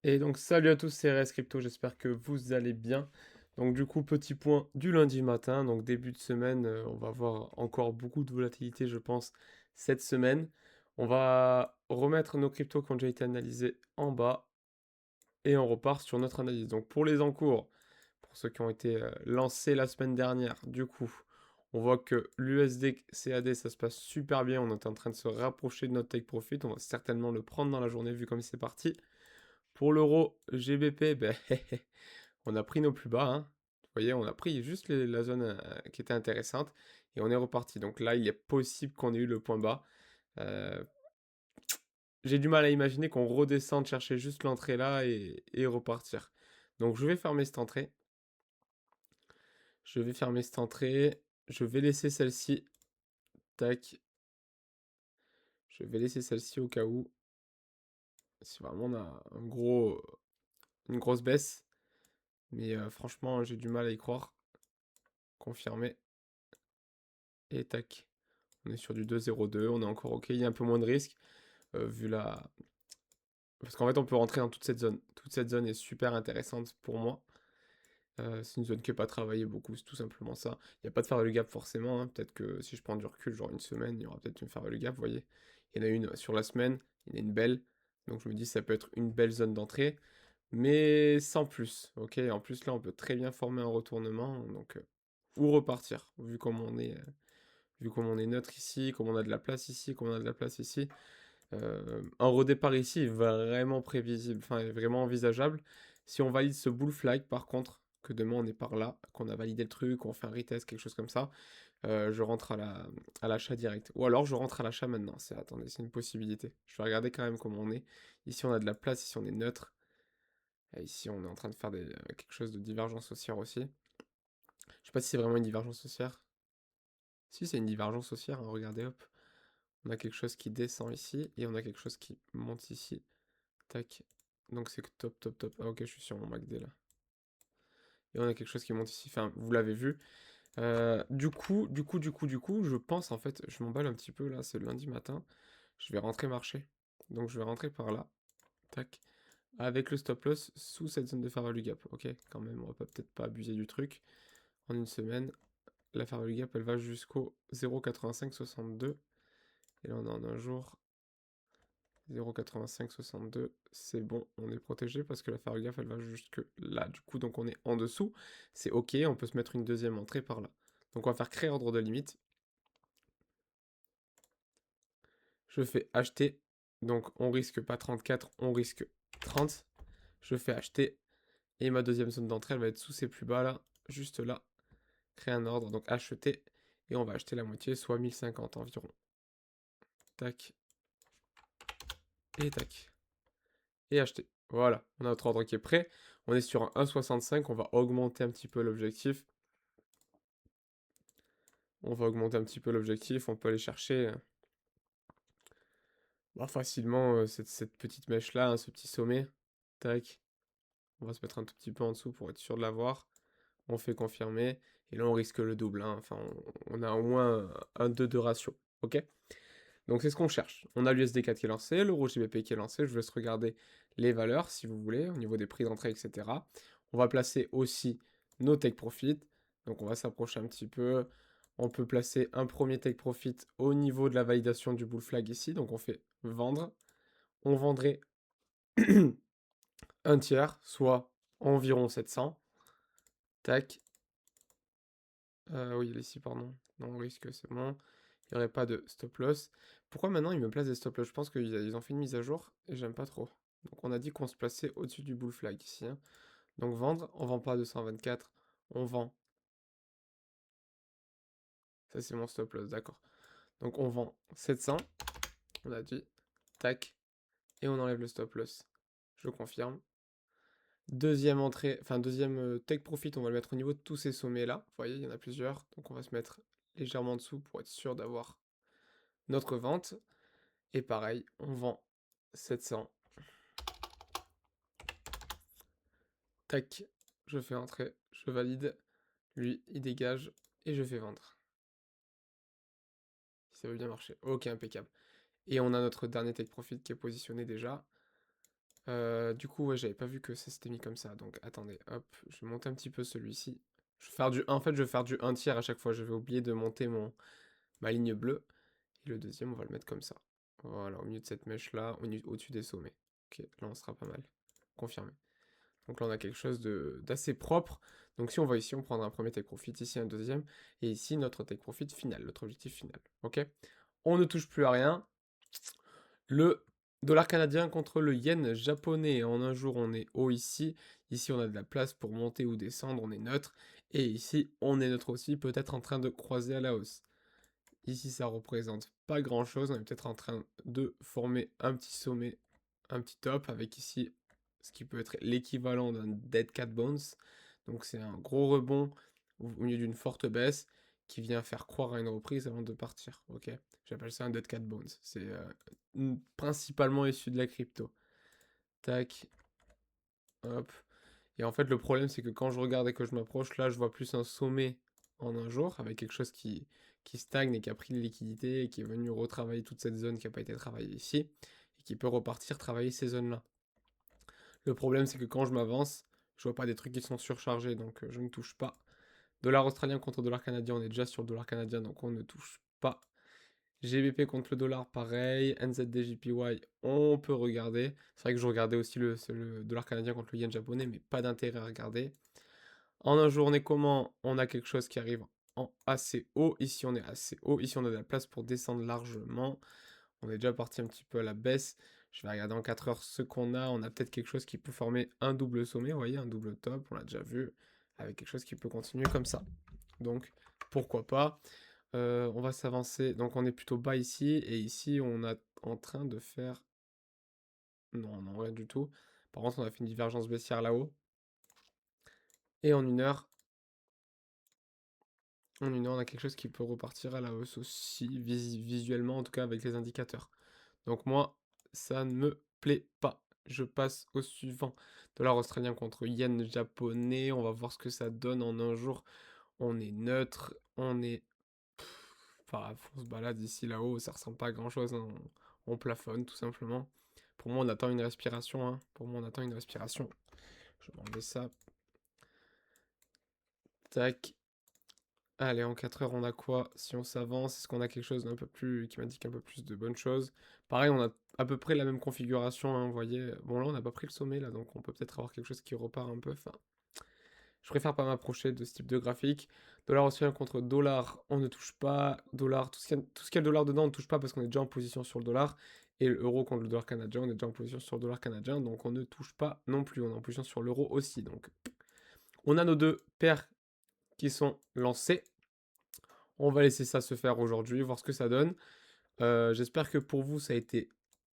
Et donc salut à tous, c'est RS Crypto, j'espère que vous allez bien. Donc du coup, petit point du lundi matin, donc début de semaine, on va voir encore beaucoup de volatilité, je pense, cette semaine. On va remettre nos cryptos qui ont déjà été analysés en bas et on repart sur notre analyse. Donc pour les encours, pour ceux qui ont été lancés la semaine dernière, du coup, on voit que l'USD CAD, ça se passe super bien, on est en train de se rapprocher de notre take profit, on va certainement le prendre dans la journée vu comme c'est parti. Pour l'euro GBP, ben, on a pris nos plus bas, hein. Vous voyez, on a pris juste la zone qui était intéressante et on est reparti. Donc là, il est possible qu'on ait eu le point bas. Euh, j'ai du mal à imaginer qu'on redescende chercher juste l'entrée là et repartir. Donc je vais fermer cette entrée. Je vais fermer cette entrée. Je vais laisser celle-ci. Tac. Je vais laisser celle-ci au cas où. Si vraiment on a une grosse baisse. Mais franchement, j'ai du mal à y croire. Confirmer. Et tac. On est sur du 2,02, on est encore ok, il y a un peu moins de risque, vu la... Parce qu'en fait, on peut rentrer dans toute cette zone. Toute cette zone est super intéressante pour moi. C'est une zone qui n'est pas travaillée beaucoup, c'est tout simplement ça. Il n'y a pas de fair value gap forcément, hein. Peut-être que si je prends du recul, genre une semaine, il y aura peut-être une fair value gap, vous voyez. Il y en a une sur la semaine, il y en a une belle. Donc je me dis ça peut être une belle zone d'entrée, mais sans plus, ok. En plus là, on peut très bien former un retournement, donc ou repartir, vu comme on est neutre ici, comme on a de la place ici, comme on a de la place ici. Un redépart ici est vraiment prévisible, enfin est vraiment envisageable. Si on valide ce bull flag, par contre, que demain on est par là, qu'on a validé le truc, qu'on fait un retest, quelque chose comme ça, je rentre à l'achat direct. Ou alors je rentre à l'achat maintenant. Attendez, c'est une possibilité. Je vais regarder quand même comment on est. Ici on a de la place, ici on est neutre. Et ici on est en train de faire quelque chose de divergence haussière aussi. Je sais pas si c'est vraiment une divergence haussière. Si c'est une divergence haussière, hein, regardez, hop. On a quelque chose qui descend ici et on a quelque chose qui monte ici. Tac. Donc c'est top, top, top. Ah ok, je suis sur mon MACD là. Et on a quelque chose qui monte ici. Enfin, vous l'avez vu. Du coup, je pense en fait, je m'emballe un petit peu là, c'est le lundi matin. Je vais rentrer marché. Donc je vais rentrer par là. Tac. Avec le stop loss sous cette zone de fair value gap. Ok, quand même, on va peut-être pas abuser du truc. En une semaine, la fair value gap elle va jusqu'au 0,8562. Et là on est en un jour. 0,8562, c'est bon, on est protégé parce que la faire gaffe, elle va jusque là. Du coup, donc on est en dessous, c'est ok, on peut se mettre une deuxième entrée par là. Donc on va faire créer ordre de limite. Je fais acheter, donc on risque pas 34, on risque 30. Je fais acheter, et ma deuxième zone d'entrée, elle va être sous ces plus bas là, juste là. Créer un ordre, donc acheter, et on va acheter la moitié, soit 1050 environ. Tac, et tac. Et acheter. Voilà, on a notre ordre qui est prêt. On est sur un 1,65, on va augmenter un petit peu l'objectif. On va augmenter un petit peu l'objectif, on peut aller chercher bah, facilement cette petite mèche là, hein, ce petit sommet. Tac, on va se mettre un tout petit peu en dessous pour être sûr de l'avoir. On fait confirmer, et là on risque le double, hein. Enfin on a au moins un 2 de ratio, ok. Donc c'est ce qu'on cherche. On a l'USD4 qui est lancé, l'euro GBP qui est lancé, je vous laisse regarder les valeurs si vous voulez, au niveau des prix d'entrée, etc. On va placer aussi nos take profit, donc on va s'approcher un petit peu. On peut placer un premier take profit au niveau de la validation du bull flag ici, donc on fait vendre. On vendrait un tiers, soit environ 700. Tac. Oui, ici, pardon. Non, risque, c'est bon. Il n'y aurait pas de stop loss. Pourquoi maintenant ils me placent des stop loss? Je pense qu'ils ont fait une mise à jour et j'aime pas trop. Donc on a dit qu'on se plaçait au-dessus du bull flag ici, hein. Donc vendre, on vend pas 224, on vend. Ça c'est mon stop loss, d'accord. Donc on vend 700, on a dit, tac, et on enlève le stop loss. Je confirme. Deuxième entrée, enfin deuxième take profit, on va le mettre au niveau de tous ces sommets là. Vous voyez, il y en a plusieurs. Donc on va se mettre légèrement en dessous pour être sûr d'avoir notre vente. Et pareil, on vend 700. Tac, je fais entrer, je valide. Lui, il dégage et je fais vendre. Si ça veut bien marcher. Ok, impeccable. Et on a notre dernier take profit qui est positionné déjà. Du coup, ouais, j'avais pas vu que ça s'était mis comme ça. Donc, attendez, hop, je vais monter un petit peu celui-ci. Je vais faire en fait, je vais faire du 1 tiers à chaque fois. Je vais oublier de monter ma ligne bleue. Et le deuxième, on va le mettre comme ça. Voilà, au milieu de cette mèche-là, au-dessus des sommets. Ok, là, on sera pas mal. Confirmé. Donc là, on a quelque chose d'assez propre. Donc si on va ici, on prendra un premier take profit, ici un deuxième, et ici notre take profit final, notre objectif final. Ok. On ne touche plus à rien. Le dollar canadien contre le yen japonais. En un jour, on est haut ici. Ici, on a de la place pour monter ou descendre, on est neutre. Et ici, on est neutre aussi, peut-être en train de croiser à la hausse. Ici, ça représente pas grand-chose. On est peut-être en train de former un petit sommet, un petit top, avec ici ce qui peut être l'équivalent d'un dead cat bounce. Donc c'est un gros rebond au milieu d'une forte baisse qui vient faire croire à une reprise avant de partir. Ok, j'appelle ça un dead cat bounce. C'est principalement issu de la crypto. Tac, hop. Et en fait, le problème, c'est que quand je regarde et que je m'approche, là, je vois plus un sommet en un jour, avec quelque chose qui stagne et qui a pris de liquidité et qui est venu retravailler toute cette zone qui n'a pas été travaillée ici, et qui peut repartir travailler ces zones-là. Le problème, c'est que quand je m'avance, je vois pas des trucs qui sont surchargés, donc je ne touche pas. Dollar australien contre dollar canadien, on est déjà sur le dollar canadien, donc on ne touche pas. GBP contre le dollar, pareil. NZD-JPY, on peut regarder. C'est vrai que je regardais aussi le dollar canadien contre le yen japonais, mais pas d'intérêt à regarder. En un jour, on est comment? On a quelque chose qui arrive en assez haut. Ici, on est assez haut. Ici, on a de la place pour descendre largement. On est déjà parti un petit peu à la baisse. Je vais regarder en 4 heures ce qu'on a. On a peut-être quelque chose qui peut former un double sommet. Vous voyez, un double top. On l'a déjà vu. Avec quelque chose qui peut continuer comme ça. Donc, pourquoi pas. On va s'avancer. Donc, on est plutôt bas ici. Et ici, on est en train de faire... Non, non, rien du tout. Par contre, on a fait une divergence baissière là-haut. Et en une heure, on a quelque chose qui peut repartir à la hausse aussi, visuellement, en tout cas avec les indicateurs. Donc moi, ça ne me plaît pas. Je passe au suivant. Dollar australien contre yen japonais. On va voir ce que ça donne en un jour. On est neutre. On est... Enfin, on se balade ici, là-haut. Ça ressemble pas à grand-chose, hein. On plafonne, tout simplement. Pour moi, on attend une respiration, hein. Pour moi, on attend une respiration. Je vais enlever ça. Tac. Allez, en 4 heures, on a quoi? Si on s'avance, est-ce qu'on a quelque chose d'un peu plus... qui m'indique un peu plus de bonnes choses? Pareil, on a à peu près la même configuration, hein, vous voyez. Bon, là, on n'a pas pris le sommet, là, donc on peut peut-être avoir quelque chose qui repart un peu. Enfin, je préfère pas m'approcher de ce type de graphique. Dollar australien contre dollar, on ne touche pas. Dollar, tout ce qui a le dollar dedans, on ne touche pas parce qu'on est déjà en position sur le dollar. Et l'euro contre le dollar canadien, on est déjà en position sur le dollar canadien, donc on ne touche pas non plus. On est en position sur l'euro aussi, donc... On a nos deux paires qui sont lancées. On va laisser ça se faire aujourd'hui, voir ce que ça donne. J'espère que pour vous, ça a été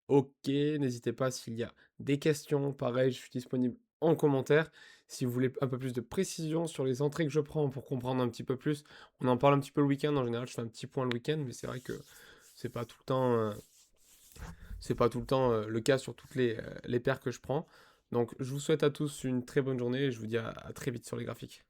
OK. N'hésitez pas s'il y a des questions. Pareil, je suis disponible en commentaire. Si vous voulez un peu plus de précision sur les entrées que je prends pour comprendre un petit peu plus, on en parle un petit peu le week-end. En général, je fais un petit point le week-end, mais c'est vrai que c'est pas tout le temps, le cas sur toutes les paires que je prends. Donc, je vous souhaite à tous une très bonne journée et je vous dis à très vite sur les graphiques.